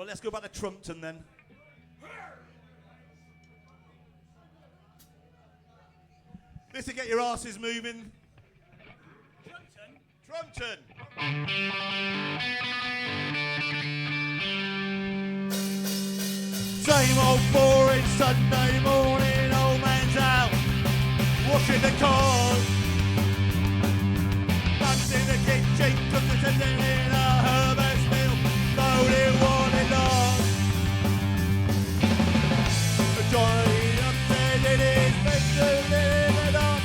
Right, let's go back to Trumpton then. This to get your asses moving. Trumpton. Same old boring Sunday morning, old man's out, washing the cars. Mum's in the kitchen, cooking something in a herbert's meal, loading one in last. Johnny upstairs in his bedroom living it up,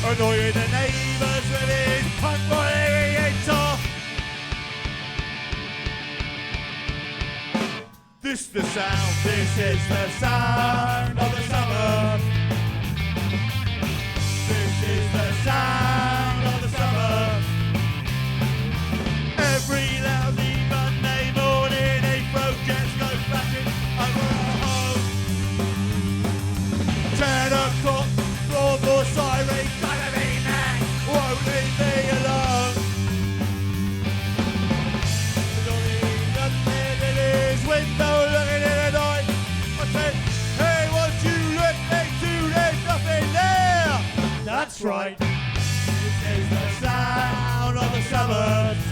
annoying the neighbours with his punk boy guitar. This is the sound of the suburbs. This is the sound of the suburbs. Every lousy Monday morning, Heathrow jets go flashing over our home. 10 o'clock, floorboard siren, gotta be mad, won't leave me alone. Nothing in his window looking in the night. I said, hey, won't you let me do, there's nothing there. That's right. This is the sound of the suburbs.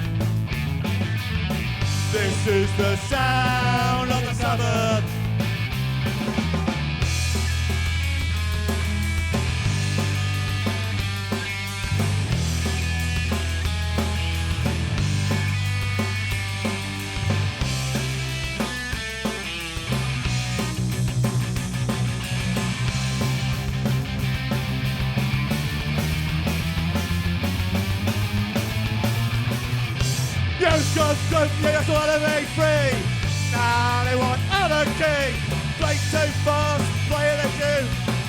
This is the sound of the suburbs. You've got good, yeah, that's what I made free. Now they want anarchy. Play too fast, play the tune.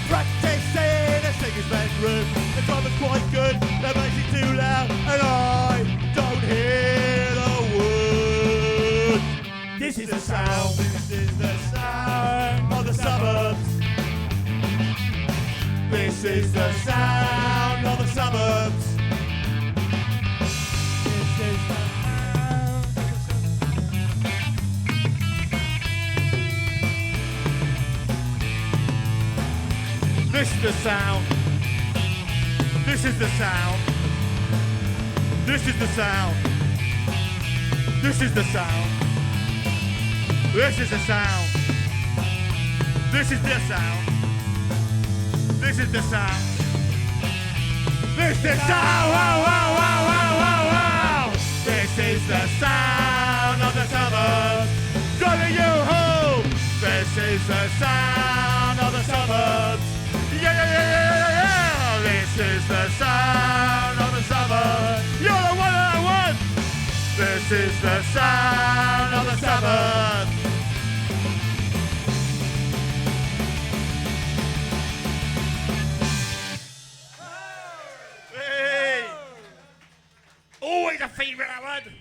Practice in a singer's bedroom. The drummer's quite good, the bass is too loud, and I don't hear the words. This is the sound, this is the sound of the suburbs. This is the sound of the suburbs. This is the sound. This is the sound. This is the sound. This is the sound. This is the sound. This is the sound. This is the sound. This is the sound. Wow, wow, wow, wow, wow, wow. This is the sound of the suburbs. Driving you home. This is the sound of the suburbs. Yeah, yeah, yeah, yeah, yeah, this is the sound of the suburbs. You're the one I want. This is the sound of the suburbs. Hey. Always a favourite, that one.